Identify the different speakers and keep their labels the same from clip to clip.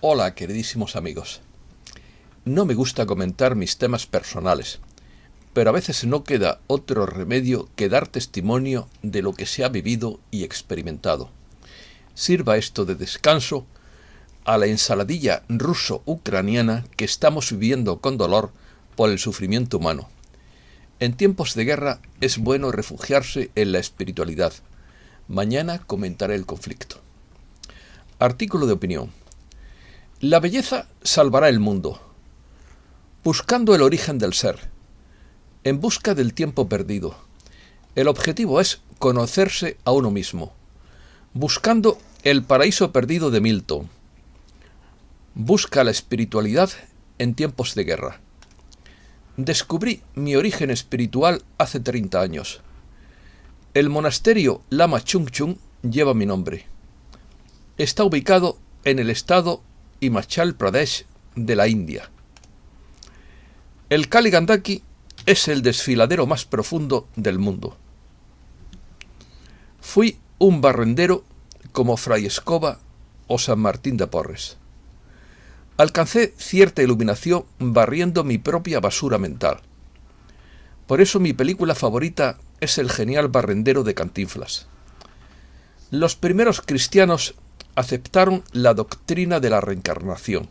Speaker 1: Hola, queridísimos amigos. No me gusta comentar mis temas personales, pero a veces no queda otro remedio que dar testimonio de lo que se ha vivido y experimentado. Sirva esto de descanso a la ensaladilla ruso-ucraniana que estamos viviendo con dolor por el sufrimiento humano. En tiempos de guerra es bueno refugiarse en la espiritualidad. Mañana comentaré el conflicto. Artículo de opinión. La belleza salvará el mundo. Buscando el origen del ser. En busca del tiempo perdido. El objetivo es conocerse a uno mismo. Buscando el paraíso perdido de Milton. Busca la espiritualidad en tiempos de guerra. Descubrí mi origen espiritual hace 30 años. El monasterio Lama Chung Chung lleva mi nombre. Está ubicado en el estado Himachal Pradesh de la India. El Kali Gandaki es el desfiladero más profundo del mundo. Fui un barrendero como Fray Escoba o San Martín de Porres. Alcancé cierta iluminación barriendo mi propia basura mental. Por eso mi película favorita es El genial barrendero de Cantinflas. Los primeros cristianos aceptaron la doctrina de la reencarnación.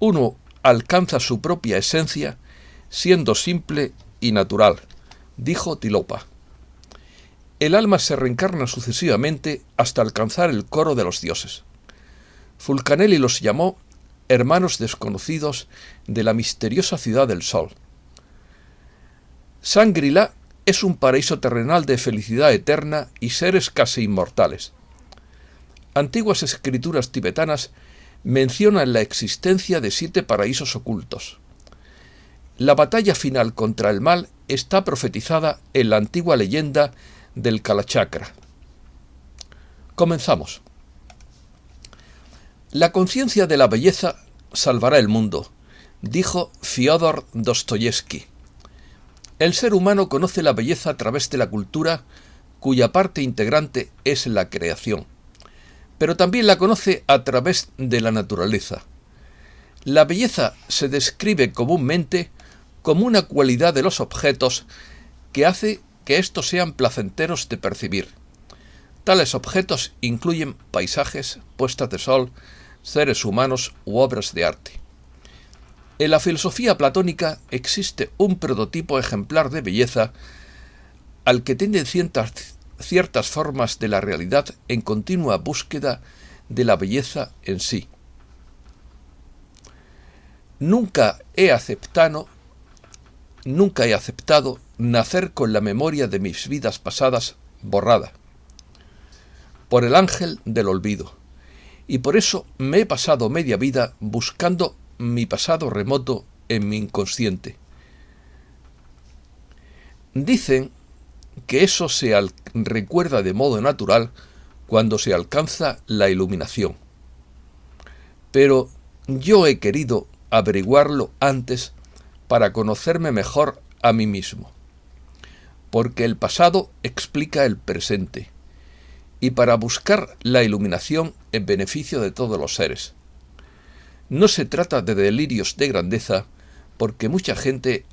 Speaker 1: Uno alcanza su propia esencia siendo simple y natural, dijo Tilopa. El alma se reencarna sucesivamente hasta alcanzar el coro de los dioses. Fulcanelli los llamó hermanos desconocidos de la misteriosa ciudad del sol. Shangri-La es un paraíso terrenal de felicidad eterna y seres casi inmortales. Antiguas escrituras tibetanas mencionan la existencia de 7 paraísos ocultos. La batalla final contra el mal está profetizada en la antigua leyenda del Kalachakra. Comenzamos. La conciencia de la belleza salvará el mundo, dijo Fyodor Dostoyevsky. El ser humano conoce la belleza a través de la cultura, cuya parte integrante es la creación, pero también la conoce a través de la naturaleza. La belleza se describe comúnmente como una cualidad de los objetos que hace que estos sean placenteros de percibir. Tales objetos incluyen paisajes, puestas de sol, seres humanos u obras de arte. En la filosofía platónica existe un prototipo ejemplar de belleza al que tienden ciertas formas de la realidad en continua búsqueda de la belleza en sí. Nunca he aceptado nacer con la memoria de mis vidas pasadas borrada por el ángel del olvido, y por eso me he pasado media vida buscando mi pasado remoto en mi inconsciente. Dicen que eso se recuerda de modo natural cuando se alcanza la iluminación. Pero yo he querido averiguarlo antes para conocerme mejor a mí mismo, porque el pasado explica el presente, y para buscar la iluminación en beneficio de todos los seres. No se trata de delirios de grandeza, porque mucha gente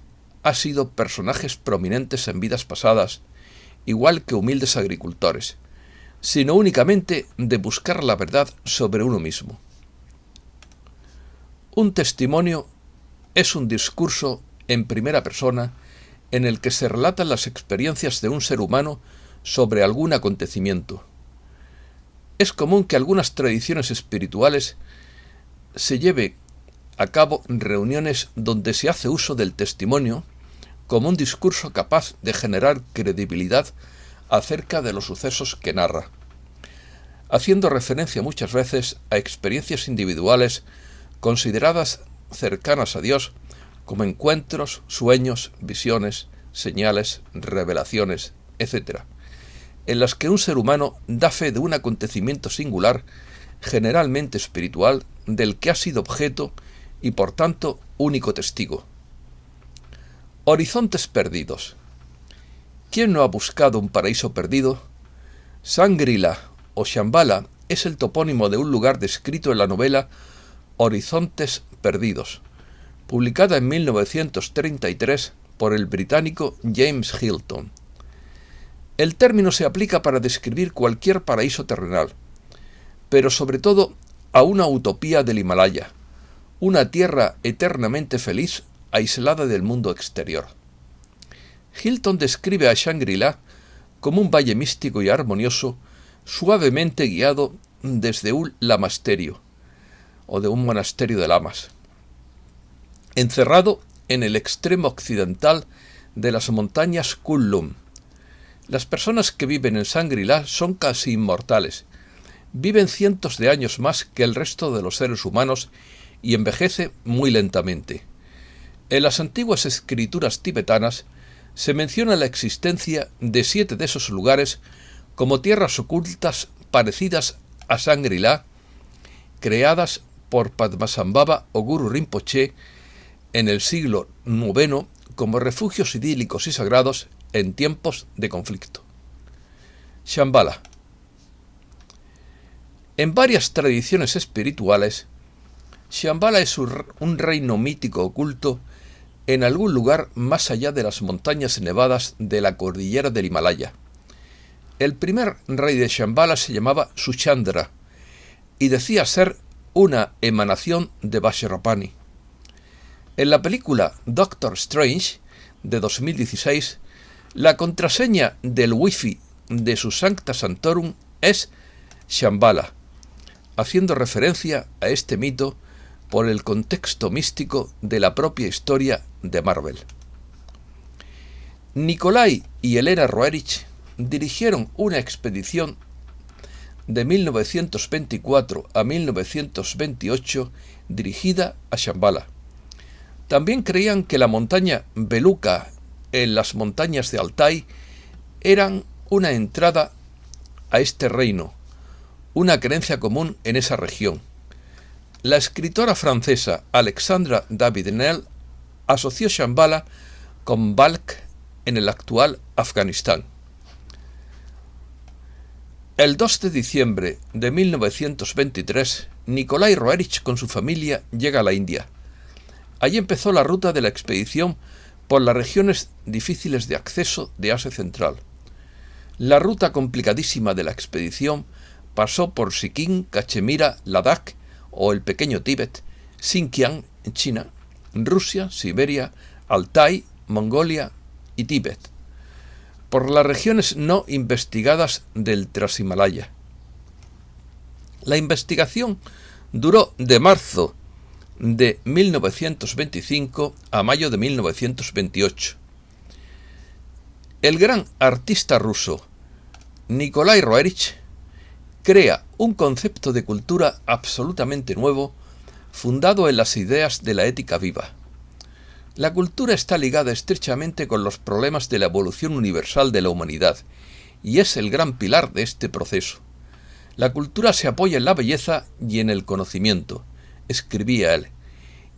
Speaker 1: ha sido personajes prominentes en vidas pasadas, igual que humildes agricultores, sino únicamente de buscar la verdad sobre uno mismo. Un testimonio es un discurso en primera persona en el que se relatan las experiencias de un ser humano sobre algún acontecimiento. Es común que algunas tradiciones espirituales se lleve a cabo reuniones donde se hace uso del testimonio como un discurso capaz de generar credibilidad acerca de los sucesos que narra, haciendo referencia muchas veces a experiencias individuales consideradas cercanas a Dios como encuentros, sueños, visiones, señales, revelaciones, etc., en las que un ser humano da fe de un acontecimiento singular, generalmente espiritual, del que ha sido objeto y por tanto único testigo. Horizontes perdidos. ¿Quién no ha buscado un paraíso perdido? Shangri-La o Shambhala es el topónimo de un lugar descrito en la novela Horizontes Perdidos, publicada en 1933 por el británico James Hilton. El término se aplica para describir cualquier paraíso terrenal, pero sobre todo a una utopía del Himalaya, una tierra eternamente feliz aislada del mundo exterior. Hilton describe a Shangri-La como un valle místico y armonioso, suavemente guiado desde un lamasterio, o de un monasterio de lamas, encerrado en el extremo occidental de las montañas Kullum. Las personas que viven en Shangri-La son casi inmortales, viven cientos de años más que el resto de los seres humanos y envejece muy lentamente. En las antiguas escrituras tibetanas se menciona la existencia de 7 de esos lugares como tierras ocultas parecidas a Shangri-La, creadas por Padmasambhava o Guru Rinpoche en el siglo IX como refugios idílicos y sagrados en tiempos de conflicto. Shambhala. En varias tradiciones espirituales, Shambhala es un reino mítico oculto en algún lugar más allá de las montañas nevadas de la cordillera del Himalaya. El primer rey de Shambhala se llamaba Suchandra y decía ser una emanación de Vajrapani. En la película Doctor Strange de 2016, la contraseña del Wi-Fi de su Sancta Sanctorum es Shambhala, haciendo referencia a este mito por el contexto místico de la propia historia de Marvel. Nikolai y Elena Roerich dirigieron una expedición de 1924 a 1928 dirigida a Shambhala. También creían que la montaña Beluga en las montañas de Altai eran una entrada a este reino, una creencia común en esa región. La escritora francesa Alexandra David-Nel asoció Shambhala con Balkh en el actual Afganistán. El 2 de diciembre de 1923, Nikolai Roerich con su familia llega a la India. Allí empezó la ruta de la expedición por las regiones difíciles de acceso de Asia Central. La ruta complicadísima de la expedición pasó por Sikkim, Cachemira, Ladakh o el pequeño Tíbet, Xinjiang en China, Rusia, Siberia, Altai, Mongolia y Tíbet, por las regiones no investigadas del Transhimalaya. La investigación duró de marzo de 1925 a mayo de 1928. El gran artista ruso Nikolai Roerich crea un concepto de cultura absolutamente nuevo, fundado en las ideas de la ética viva. La cultura está ligada estrechamente con los problemas de la evolución universal de la humanidad, y es el gran pilar de este proceso. La cultura se apoya en la belleza y en el conocimiento, escribía él,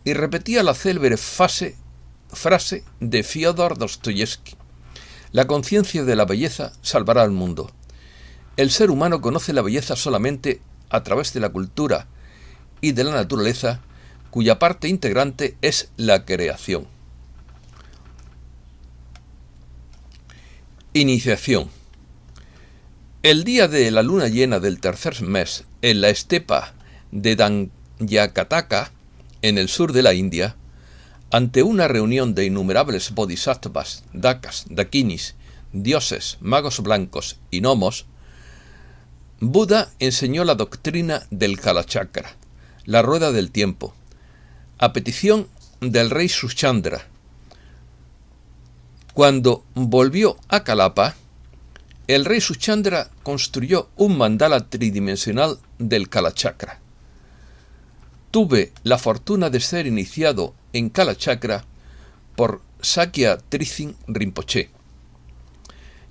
Speaker 1: y repetía la célebre frase de Fyodor Dostoyevsky: la conciencia de la belleza salvará al mundo. El ser humano conoce la belleza solamente a través de la cultura y de la naturaleza, cuya parte integrante es la creación. Iniciación. El día de la luna llena del tercer mes, en la estepa de Danyakataka, en el sur de la India, ante una reunión de innumerables bodhisattvas, dakas, dakinis, dioses, magos blancos y gnomos, Buda enseñó la doctrina del Kalachakra, la rueda del tiempo, a petición del rey Suchandra. Cuando volvió a Kalapa, el rey Suchandra construyó un mandala tridimensional del Kalachakra. Tuve la fortuna de ser iniciado en Kalachakra por Sakya Trizin Rinpoche,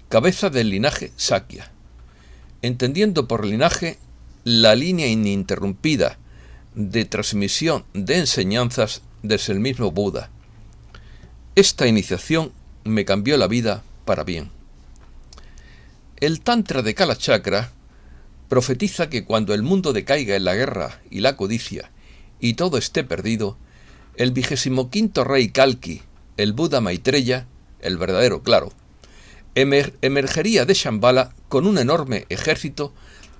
Speaker 1: cabeza del linaje Sakya, entendiendo por linaje la línea ininterrumpida de transmisión de enseñanzas desde el mismo Buda. Esta iniciación me cambió la vida para bien. El Tantra de Kalachakra profetiza que cuando el mundo decaiga en la guerra y la codicia y todo esté perdido, el 25º rey Kalki, el Buda Maitreya, el verdadero claro, emergería de Shambhala con un enorme ejército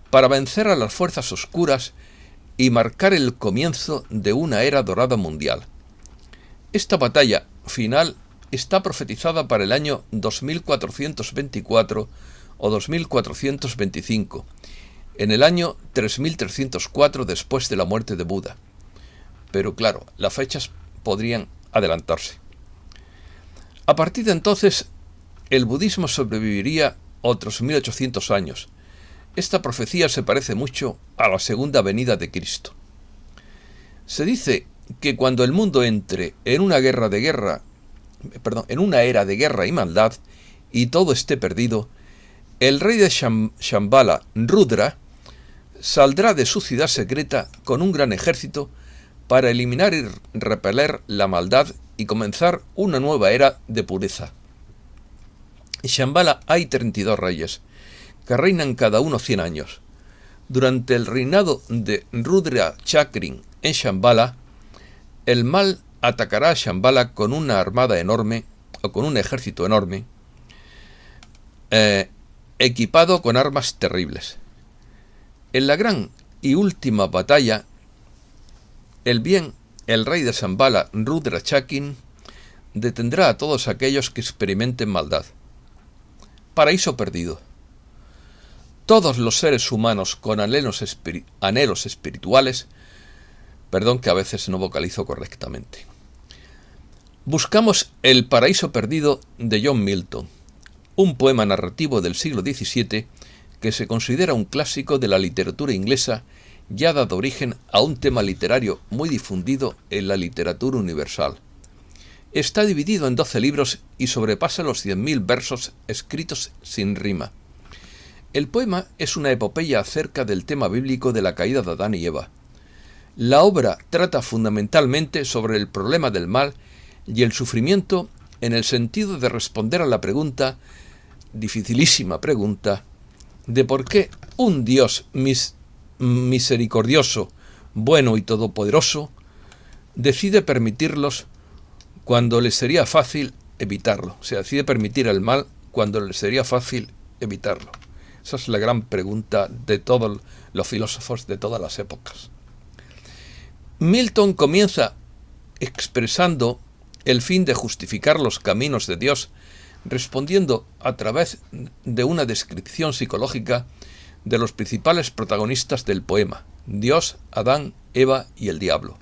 Speaker 1: para vencer a las fuerzas oscuras y marcar el comienzo de una era dorada mundial. Esta batalla final está profetizada para el año 2424 o 2425, en el año 3304 después de la muerte de Buda. Pero claro, las fechas podrían adelantarse. A partir de entonces, el budismo sobreviviría otros 1800 años. Esta profecía se parece mucho a la segunda venida de Cristo. Se dice que cuando el mundo entre en una era de guerra y maldad y todo esté perdido, el rey de Shambhala, Rudra, saldrá de su ciudad secreta con un gran ejército para eliminar y repeler la maldad y comenzar una nueva era de pureza. En Shambhala hay 32 reyes, que reinan cada uno 100 años. Durante el reinado de Rudra Chakrin en Shambhala, el mal atacará a Shambhala con una armada enorme, o con un ejército enorme, equipado con armas terribles. En la gran y última batalla, el rey de Shambhala, Rudra Chakrin, detendrá a todos aquellos que experimenten maldad. Paraíso perdido. Todos los seres humanos con anhelos espirituales, perdón que a veces no vocalizo correctamente, buscamos el paraíso perdido de John Milton, un poema narrativo del siglo XVII que se considera un clásico de la literatura inglesa y ha dado origen a un tema literario muy difundido en la literatura universal. Está dividido en 12 libros y sobrepasa los 100.000 versos escritos sin rima. El poema es una epopeya acerca del tema bíblico de la caída de Adán y Eva. La obra trata fundamentalmente sobre el problema del mal y el sufrimiento en el sentido de responder a la pregunta, dificilísima pregunta, de por qué un Dios misericordioso, bueno y todopoderoso decide permitirlos cuando le sería fácil evitarlo. O sea, decide permitir el mal cuando le sería fácil evitarlo. Esa es la gran pregunta de todos los filósofos de todas las épocas. Milton comienza expresando el fin de justificar los caminos de Dios, respondiendo a través de una descripción psicológica de los principales protagonistas del poema, Dios, Adán, Eva y el diablo,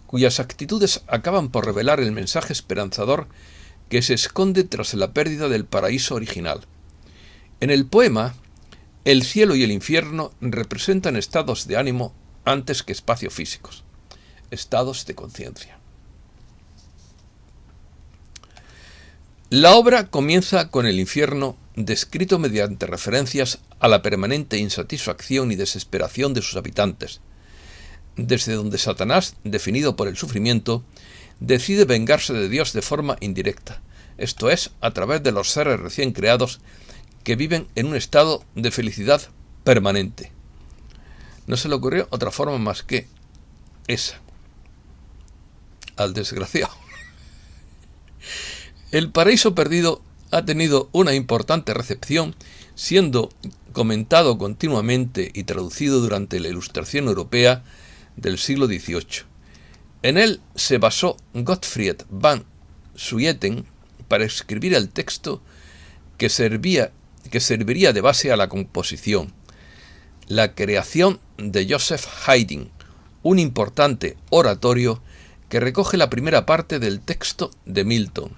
Speaker 1: cuyas actitudes acaban por revelar el mensaje esperanzador que se esconde tras la pérdida del paraíso original. En el poema, el cielo y el infierno representan estados de ánimo antes que espacios físicos, estados de conciencia. La obra comienza con el infierno descrito mediante referencias a la permanente insatisfacción y desesperación de sus habitantes, desde donde Satanás, definido por el sufrimiento, decide vengarse de Dios de forma indirecta, esto es, a través de los seres recién creados que viven en un estado de felicidad permanente. No se le ocurrió otra forma más que esa. Al desgraciado. El paraíso perdido ha tenido una importante recepción, siendo comentado continuamente y traducido durante la Ilustración europea del siglo XVIII. En él se basó Gottfried van Swieten para escribir el texto que serviría de base a la composición, La creación de Joseph Haydn, un importante oratorio que recoge la primera parte del texto de Milton.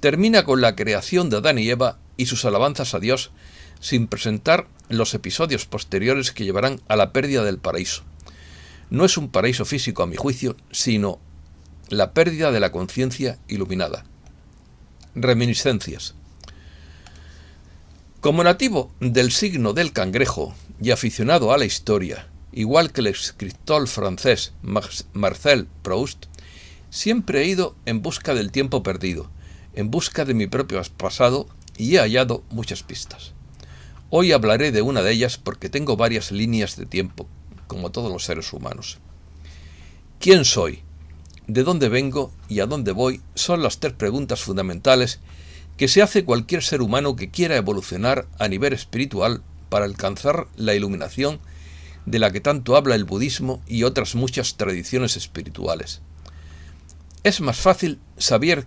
Speaker 1: Termina con la creación de Adán y Eva y sus alabanzas a Dios, sin presentar los episodios posteriores que llevarán a la pérdida del paraíso. No es un paraíso físico a mi juicio, sino la pérdida de la conciencia iluminada. Reminiscencias. Como nativo del signo del cangrejo y aficionado a la historia, igual que el escritor francés Marcel Proust, siempre he ido en busca del tiempo perdido, en busca de mi propio pasado, y he hallado muchas pistas. Hoy hablaré de una de ellas porque tengo varias líneas de tiempo, como todos los seres humanos. ¿Quién soy? ¿De dónde vengo y a dónde voy? Son las 3 preguntas fundamentales que se hace cualquier ser humano que quiera evolucionar a nivel espiritual para alcanzar la iluminación de la que tanto habla el budismo y otras muchas tradiciones espirituales. Es más fácil saber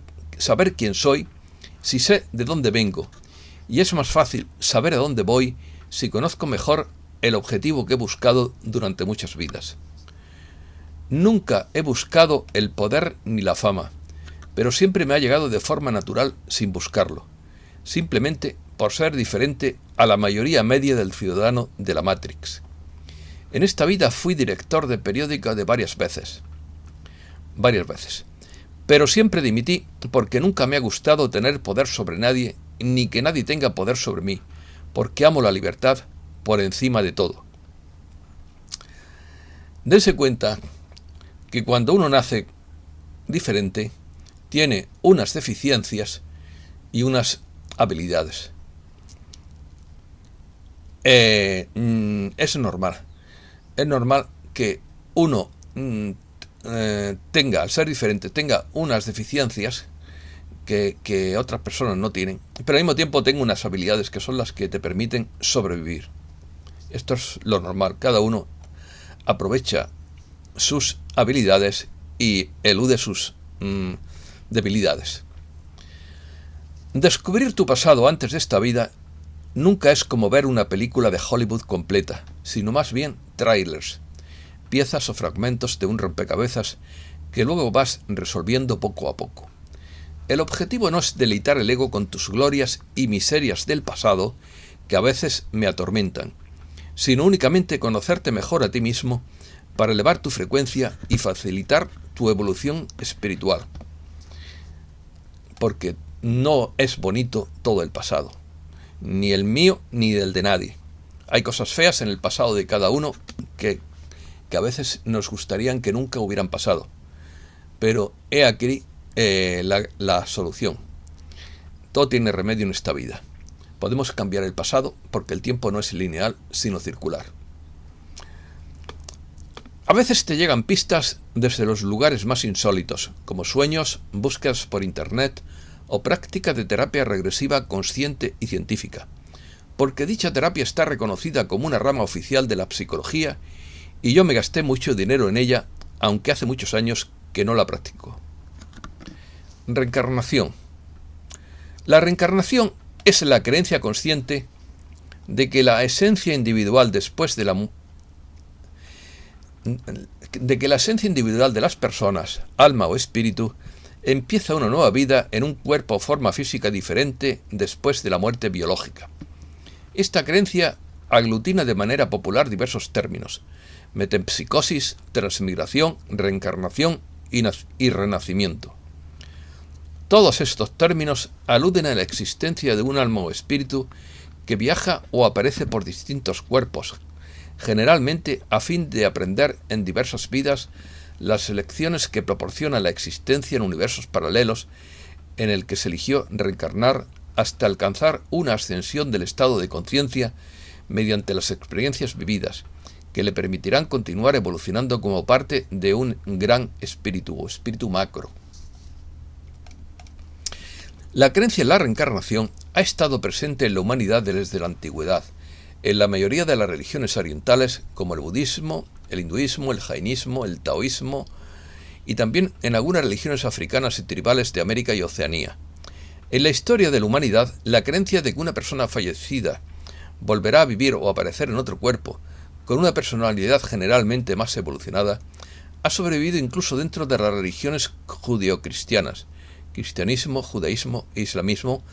Speaker 1: quién soy si sé de dónde vengo, y es más fácil saber a dónde voy si conozco mejor el objetivo que he buscado durante muchas vidas. Nunca he buscado el poder ni la fama, pero siempre me ha llegado de forma natural sin buscarlo, simplemente por ser diferente a la mayoría media del ciudadano de la Matrix. En esta vida fui director de periódico de varias veces, pero siempre dimití porque nunca me ha gustado tener poder sobre nadie, ni que nadie tenga poder sobre mí, porque amo la libertad por encima de todo. Dense cuenta que cuando uno nace diferente, tiene unas deficiencias y unas habilidades. Es normal. Es normal que uno al ser diferente, tenga unas deficiencias que otras personas no tienen, pero al mismo tiempo tengo unas habilidades que son las que te permiten sobrevivir. Esto es lo normal. Cada uno aprovecha sus habilidades y elude sus debilidades. Descubrir tu pasado antes de esta vida nunca es como ver una película de Hollywood completa, sino más bien trailers, piezas o fragmentos de un rompecabezas que luego vas resolviendo poco a poco. El objetivo no es deleitar el ego con tus glorias y miserias del pasado, que a veces me atormentan, sino únicamente conocerte mejor a ti mismo para elevar tu frecuencia y facilitar tu evolución espiritual. Porque no es bonito todo el pasado, ni el mío ni el de nadie. Hay cosas feas en el pasado de cada uno que a veces nos gustarían que nunca hubieran pasado. Pero he aquí la solución. Todo tiene remedio en esta vida. Podemos cambiar el pasado porque el tiempo no es lineal, sino circular. A veces te llegan pistas desde los lugares más insólitos, como sueños, búsquedas por internet o práctica de terapia regresiva consciente y científica, porque dicha terapia está reconocida como una rama oficial de la psicología y yo me gasté mucho dinero en ella, aunque hace muchos años que no la practico. Reencarnación. La reencarnación es la creencia consciente de que la esencia individual de las personas, alma o espíritu, empieza una nueva vida en un cuerpo o forma física diferente después de la muerte biológica. Esta creencia aglutina de manera popular diversos términos: metempsicosis, transmigración, reencarnación y renacimiento. Todos estos términos aluden a la existencia de un alma o espíritu que viaja o aparece por distintos cuerpos, generalmente a fin de aprender en diversas vidas las lecciones que proporciona la existencia en universos paralelos en el que se eligió reencarnar hasta alcanzar una ascensión del estado de conciencia mediante las experiencias vividas, que le permitirán continuar evolucionando como parte de un gran espíritu o espíritu macro. La creencia en la reencarnación ha estado presente en la humanidad desde la antigüedad, en la mayoría de las religiones orientales como el budismo, el hinduismo, el jainismo, el taoísmo y también en algunas religiones africanas y tribales de América y Oceanía. En la historia de la humanidad, la creencia de que una persona fallecida volverá a vivir o aparecer en otro cuerpo, con una personalidad generalmente más evolucionada, ha sobrevivido incluso dentro de las religiones judeocristianas, cristianismo, judaísmo e islamismo,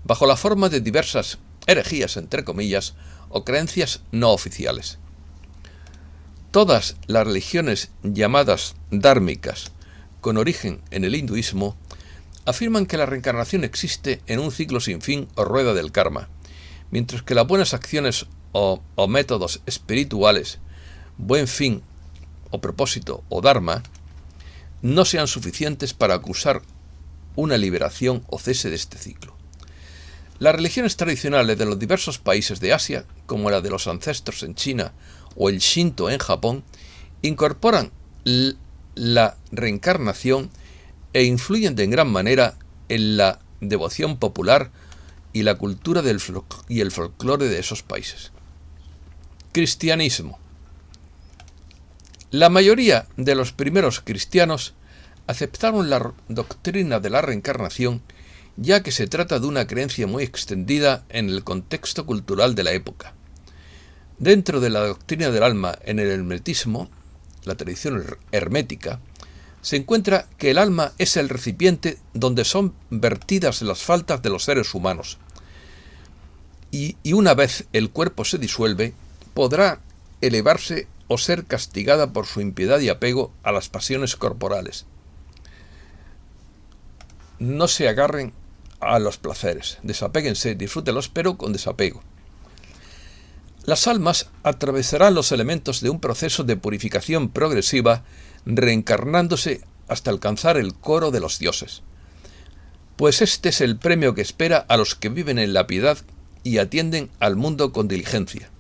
Speaker 1: bajo la forma de diversas herejías, entre comillas, o creencias no oficiales. Todas las religiones llamadas dármicas, con origen en el hinduismo, afirman que la reencarnación existe en un ciclo sin fin o rueda del karma, mientras que las buenas acciones o métodos espirituales, buen fin o propósito o dharma, no sean suficientes para acusar una liberación o cese de este ciclo. Las religiones tradicionales de los diversos países de Asia, como la de los ancestros en China o el Shinto en Japón, incorporan la reencarnación e influyen de gran manera en la devoción popular y la cultura y el folclore de esos países. Cristianismo. La mayoría de los primeros cristianos aceptaron la doctrina de la reencarnación, ya que se trata de una creencia muy extendida en el contexto cultural de la época. Dentro de la doctrina del alma en el hermetismo, la tradición hermética, se encuentra que el alma es el recipiente donde son vertidas las faltas de los seres humanos. Y una vez el cuerpo se disuelve, podrá elevarse o ser castigada por su impiedad y apego a las pasiones corporales. No se agarren a los placeres, desapéguense, disfrútenlos, pero con desapego. Las almas atravesarán los elementos de un proceso de purificación progresiva, reencarnándose hasta alcanzar el coro de los dioses. Pues este es el premio que espera a los que viven en la piedad y atienden al mundo con diligencia.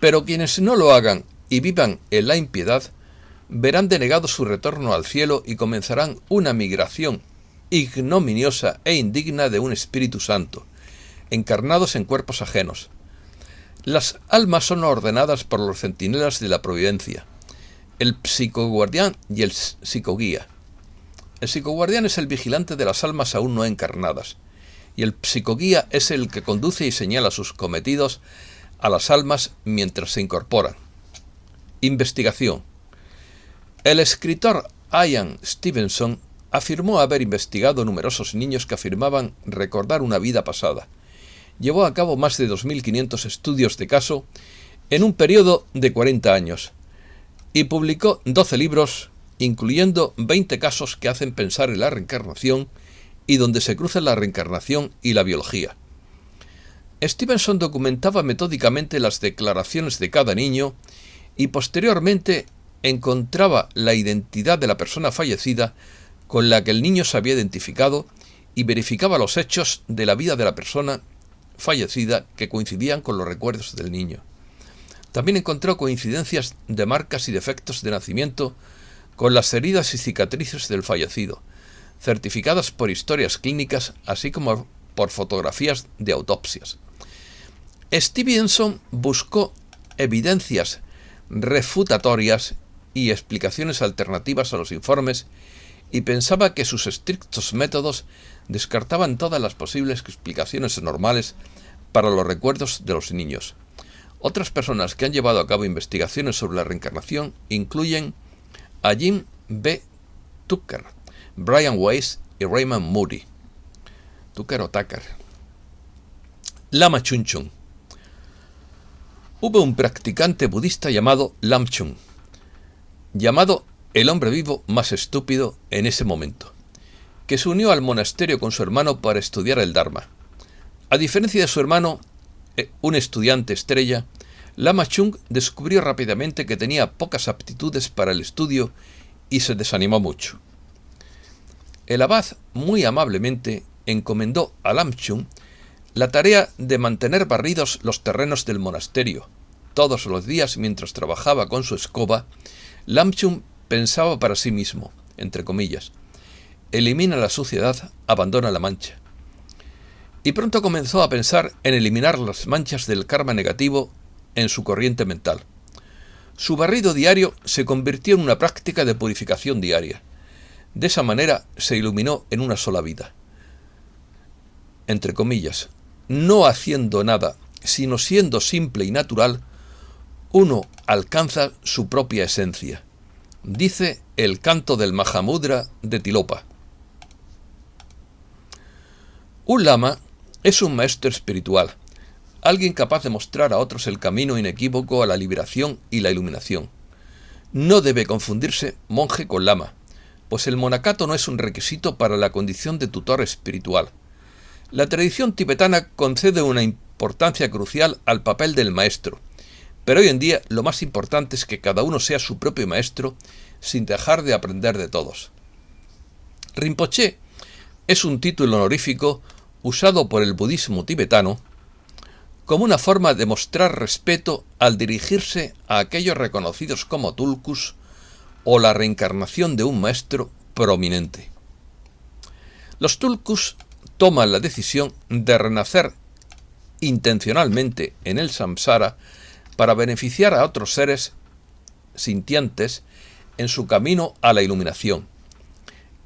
Speaker 1: Pero quienes no lo hagan y vivan en la impiedad, verán denegado su retorno al cielo y comenzarán una migración ignominiosa e indigna de un Espíritu Santo, encarnados en cuerpos ajenos. Las almas son ordenadas por los centinelas de la providencia, el psicoguardián y el psicoguía. El psicoguardián es el vigilante de las almas aún no encarnadas, y el psicoguía es el que conduce y señala sus cometidos a las almas mientras se incorporan. Investigación. El escritor Ian Stevenson afirmó haber investigado numerosos niños que afirmaban recordar una vida pasada. Llevó a cabo más de 2.500 estudios de caso en un periodo de 40 años y publicó 12 libros, incluyendo 20 casos que hacen pensar en la reencarnación y donde se cruzan la reencarnación y la biología. Stevenson documentaba metódicamente las declaraciones de cada niño y posteriormente encontraba la identidad de la persona fallecida con la que el niño se había identificado y verificaba los hechos de la vida de la persona fallecida que coincidían con los recuerdos del niño. También encontró coincidencias de marcas y defectos de nacimiento con las heridas y cicatrices del fallecido, certificadas por historias clínicas, así como por fotografías de autopsias. Stevenson buscó evidencias refutatorias y explicaciones alternativas a los informes y pensaba que sus estrictos métodos descartaban todas las posibles explicaciones normales para los recuerdos de los niños. Otras personas que han llevado a cabo investigaciones sobre la reencarnación incluyen a Jim B. Tucker, Brian Weiss y Raymond Moody. Tucker o Tucker. Lama Chunchun. Hubo un practicante budista llamado Lam Chung, llamado el hombre vivo más estúpido en ese momento, que se unió al monasterio con su hermano para estudiar el Dharma. A diferencia de su hermano, un estudiante estrella, Lama Chung descubrió rápidamente que tenía pocas aptitudes para el estudio y se desanimó mucho. El abad muy amablemente encomendó a Lam Chung la tarea de mantener barridos los terrenos del monasterio. Todos los días, mientras trabajaba con su escoba, Lam Chung pensaba para sí mismo, entre comillas: elimina la suciedad, abandona la mancha. Y pronto comenzó a pensar en eliminar las manchas del karma negativo en su corriente mental. Su barrido diario se convirtió en una práctica de purificación diaria. De esa manera se iluminó en una sola vida. Entre comillas, no haciendo nada, sino siendo simple y natural, uno alcanza su propia esencia. Dice el canto del Mahamudra de Tilopa. Un lama es un maestro espiritual, alguien capaz de mostrar a otros el camino inequívoco a la liberación y la iluminación. No debe confundirse monje con lama, pues el monacato no es un requisito para la condición de tutor espiritual. La tradición tibetana concede una importancia crucial al papel del maestro, pero hoy en día lo más importante es que cada uno sea su propio maestro sin dejar de aprender de todos. Rinpoché es un título honorífico usado por el budismo tibetano como una forma de mostrar respeto al dirigirse a aquellos reconocidos como tulkus o la reencarnación de un maestro prominente. Los tulkus toman la decisión de renacer intencionalmente en el samsara para beneficiar a otros seres sintientes en su camino a la iluminación.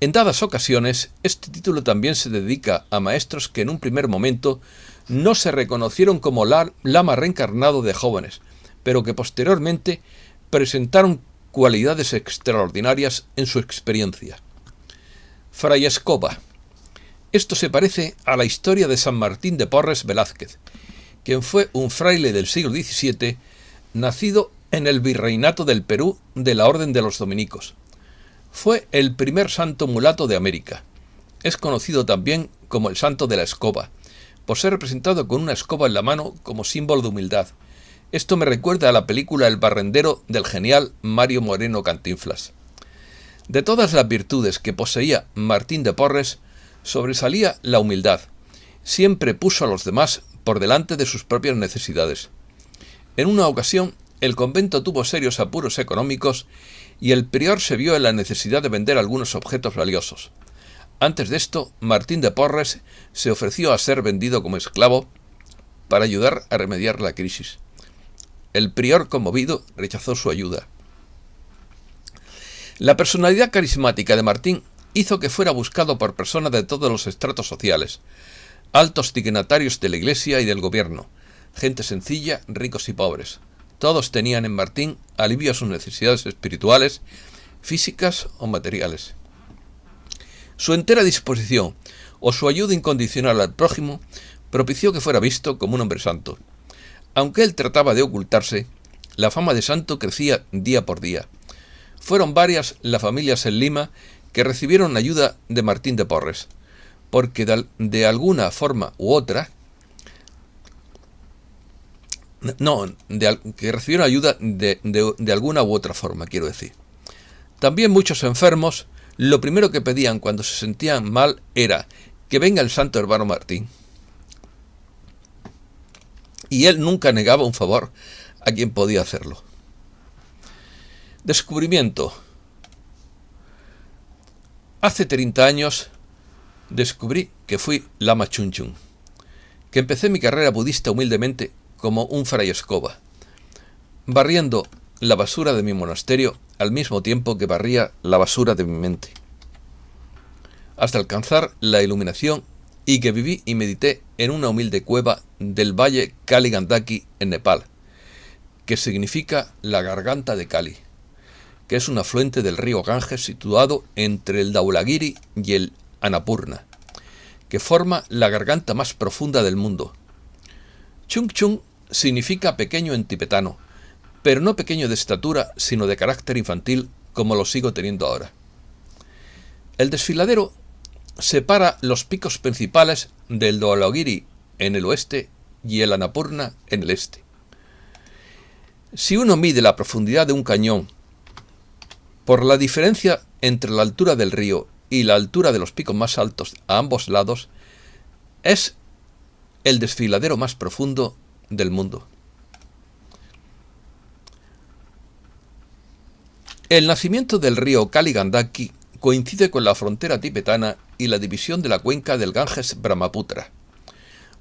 Speaker 1: En dadas ocasiones, este título también se dedica a maestros que en un primer momento no se reconocieron como lama reencarnado de jóvenes, pero que posteriormente presentaron cualidades extraordinarias en su experiencia. Fray Escoba. Esto se parece a la historia de San Martín de Porres Velázquez, quien fue un fraile del siglo XVII, nacido en el Virreinato del Perú de la Orden de los Dominicos. Fue el primer santo mulato de América. Es conocido también como el Santo de la Escoba, por ser representado con una escoba en la mano como símbolo de humildad. Esto me recuerda a la película El barrendero del genial Mario Moreno Cantinflas. De todas las virtudes que poseía Martín de Porres, sobresalía la humildad. Siempre puso a los demás por delante de sus propias necesidades. En una ocasión, el convento tuvo serios apuros económicos y el prior se vio en la necesidad de vender algunos objetos valiosos. Antes de esto, Martín de Porres se ofreció a ser vendido como esclavo para ayudar a remediar la crisis. El prior, conmovido, rechazó su ayuda. La personalidad carismática de Martín hizo que fuera buscado por personas de todos los estratos sociales, altos dignatarios de la Iglesia y del gobierno, gente sencilla, ricos y pobres. Todos tenían en Martín alivio a sus necesidades espirituales, físicas o materiales. Su entera disposición o su ayuda incondicional al prójimo propició que fuera visto como un hombre santo. Aunque él trataba de ocultarse, la fama de santo crecía día por día. Fueron varias las familias en Lima que recibieron ayuda de Martín de Porres, porque de alguna forma u otra, que recibieron ayuda de alguna u otra forma, quiero decir. También muchos enfermos, lo primero que pedían cuando se sentían mal era que venga el santo hermano Martín. Y él nunca negaba un favor a quien podía hacerlo. Descubrimiento. Hace 30 años descubrí que fui Lama Chunchun, que empecé mi carrera budista humildemente como un fray escoba, barriendo la basura de mi monasterio al mismo tiempo que barría la basura de mi mente, hasta alcanzar la iluminación y que viví y medité en una humilde cueva del valle Kali Gandaki en Nepal, que significa la garganta de Kali, que es un afluente del río Ganges situado entre el Dhaulagiri y el Annapurna, que forma la garganta más profunda del mundo. Chung Chung significa pequeño en tibetano, pero no pequeño de estatura, sino de carácter infantil, como lo sigo teniendo ahora. El desfiladero separa los picos principales del Dhaulagiri en el oeste y el Annapurna en el este. Si uno mide la profundidad de un cañón por la diferencia entre la altura del río y la altura de los picos más altos a ambos lados, es el desfiladero más profundo del mundo. El nacimiento del río Kali Gandaki coincide con la frontera tibetana y la división de la cuenca del Ganges Brahmaputra.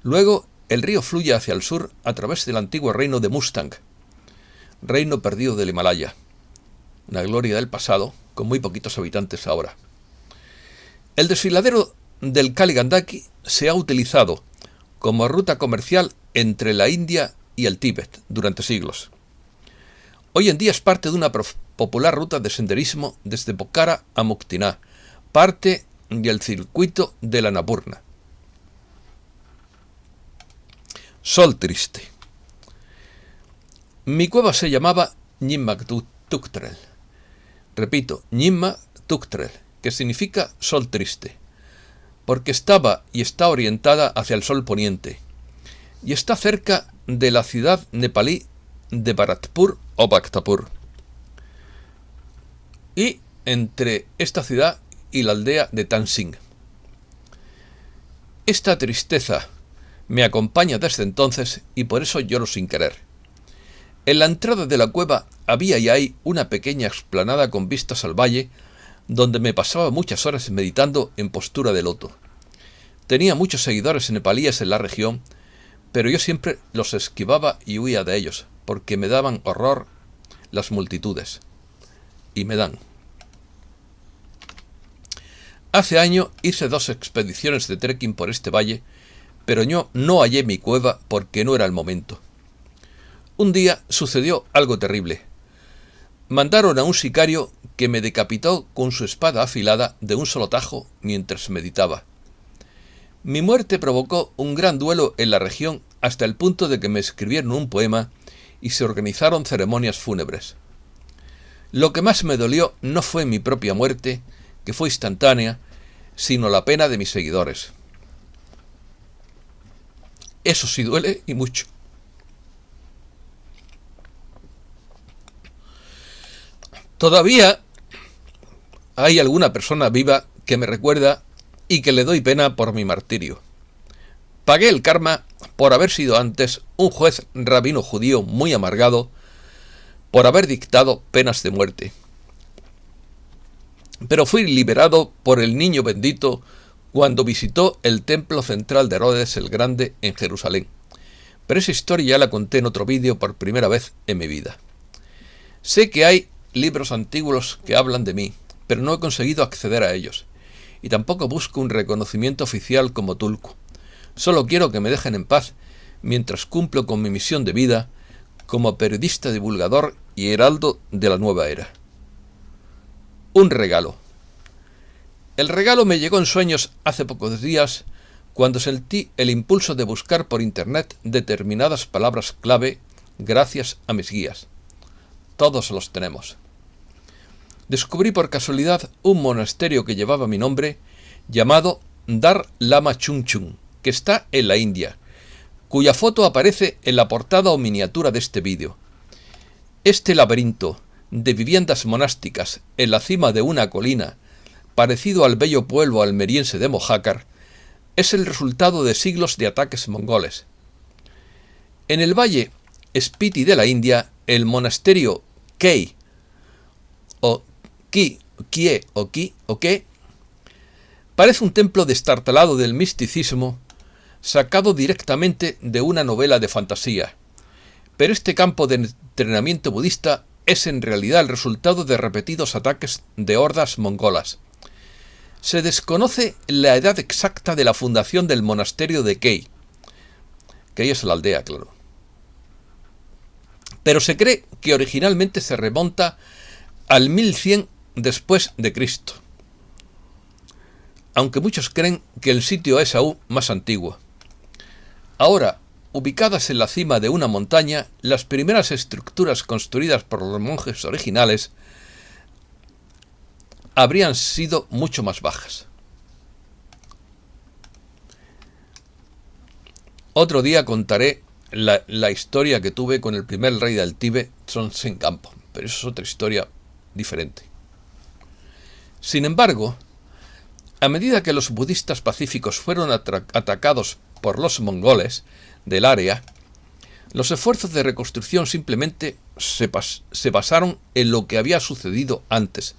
Speaker 1: Luego, el río fluye hacia el sur a través del antiguo reino de Mustang, reino perdido del Himalaya, una gloria del pasado con muy poquitos habitantes ahora. El desfiladero del Kali Gandaki se ha utilizado como ruta comercial entre la India y el Tíbet durante siglos. Hoy en día es parte de una popular ruta de senderismo desde Pokhara a Muktiná, parte del circuito de la Annapurna. Sol triste. Mi cueva se llamaba Nyingma Tuktrel. Repito, Nyingma Tuktrel, que significa sol triste, porque estaba y está orientada hacia el sol poniente, y está cerca de la ciudad nepalí de Bharatpur o Bhaktapur, y entre esta ciudad y la aldea de Tansing. Esta tristeza me acompaña desde entonces y por eso lloro sin querer. En la entrada de la cueva había y hay una pequeña explanada con vistas al valle, donde me pasaba muchas horas meditando en postura de loto. Tenía muchos seguidores nepalíes en la región, pero yo siempre los esquivaba y huía de ellos, porque me daban horror las multitudes. Y me dan. Hace año hice 2 expediciones de trekking por este valle, pero yo no hallé mi cueva porque no era el momento. Un día sucedió algo terrible. Mandaron a un sicario que me decapitó con su espada afilada de un solo tajo mientras meditaba. Mi muerte provocó un gran duelo en la región hasta el punto de que me escribieron un poema y se organizaron ceremonias fúnebres. Lo que más me dolió no fue mi propia muerte, que fue instantánea, sino la pena de mis seguidores. Eso sí duele y mucho. Todavía hay alguna persona viva que me recuerda y que le doy pena por mi martirio. Pagué el karma por haber sido antes un juez rabino judío muy amargado, por haber dictado penas de muerte. Pero fui liberado por el niño bendito cuando visitó el templo central de Herodes el Grande en Jerusalén. Pero esa historia ya la conté en otro vídeo por primera vez en mi vida. Sé que hay libros antiguos que hablan de mí, pero no he conseguido acceder a ellos. Y tampoco busco un reconocimiento oficial como Tulku. Solo quiero que me dejen en paz mientras cumplo con mi misión de vida como periodista divulgador y heraldo de la nueva era. Un regalo. El regalo me llegó en sueños hace pocos días cuando sentí el impulso de buscar por internet determinadas palabras clave gracias a mis guías. Todos los tenemos. Descubrí por casualidad un monasterio que llevaba mi nombre, llamado Dar Lama Chung Chung, que está en la India, cuya foto aparece en la portada o miniatura de este vídeo. Este laberinto de viviendas monásticas en la cima de una colina, parecido al bello pueblo almeriense de Mojácar, es el resultado de siglos de ataques mongoles. En el valle Spiti de la India, el monasterio Kei, o Ki, Kie o Ki o Ke, parece un templo destartalado del misticismo, sacado directamente de una novela de fantasía. Pero este campo de entrenamiento budista es en realidad el resultado de repetidos ataques de hordas mongolas. Se desconoce la edad exacta de la fundación del monasterio de Kei. Kei es la aldea, claro. Pero se cree que originalmente se remonta al 1100 después de Cristo. Aunque muchos creen que el sitio es aún más antiguo. Ahora, ubicadas en la cima de una montaña, las primeras estructuras construidas por los monjes originales habrían sido mucho más bajas. Otro día contaré la historia que tuve con el primer rey del Tíbet, Trongchen Gampo, pero eso es otra historia diferente. Sin embargo, a medida que los budistas pacíficos fueron atacados por los mongoles del área, los esfuerzos de reconstrucción simplemente se basaron en lo que había sucedido antes,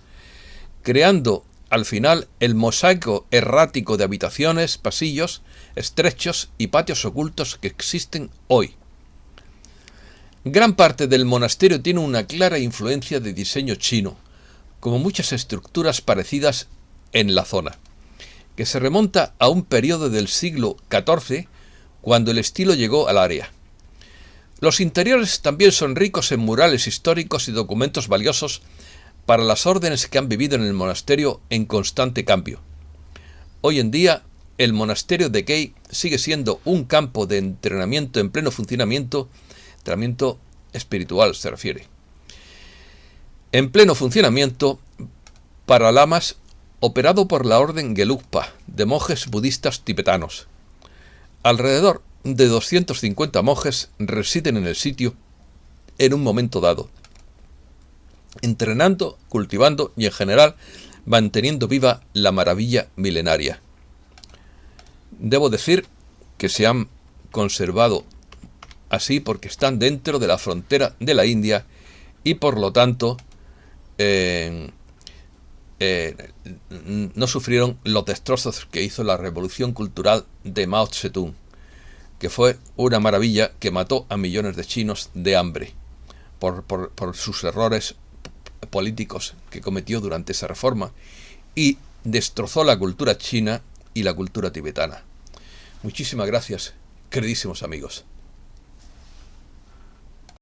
Speaker 1: creando al final el mosaico errático de habitaciones, pasillos estrechos y patios ocultos que existen hoy. Gran parte del monasterio tiene una clara influencia de diseño chino, como muchas estructuras parecidas en la zona, que se remonta a un periodo del siglo XIV, cuando el estilo llegó al área. Los interiores también son ricos en murales históricos y documentos valiosos para las órdenes que han vivido en el monasterio en constante cambio. Hoy en día, el monasterio de Kei sigue siendo un campo de entrenamiento en pleno funcionamiento, entrenamiento espiritual se refiere, en pleno funcionamiento para lamas, operado por la orden Gelugpa de monjes budistas tibetanos. Alrededor de 250 monjes residen en el sitio en un momento dado, entrenando, cultivando y en general manteniendo viva la maravilla milenaria. Debo decir que se han conservado así porque están dentro de la frontera de la India y por lo tanto no sufrieron los destrozos que hizo la revolución cultural de Mao Zedong, que fue una maravilla que mató a millones de chinos de hambre por sus errores políticos que cometió durante esa reforma, y destrozó la cultura china y la cultura tibetana. Muchísimas gracias, queridísimos amigos.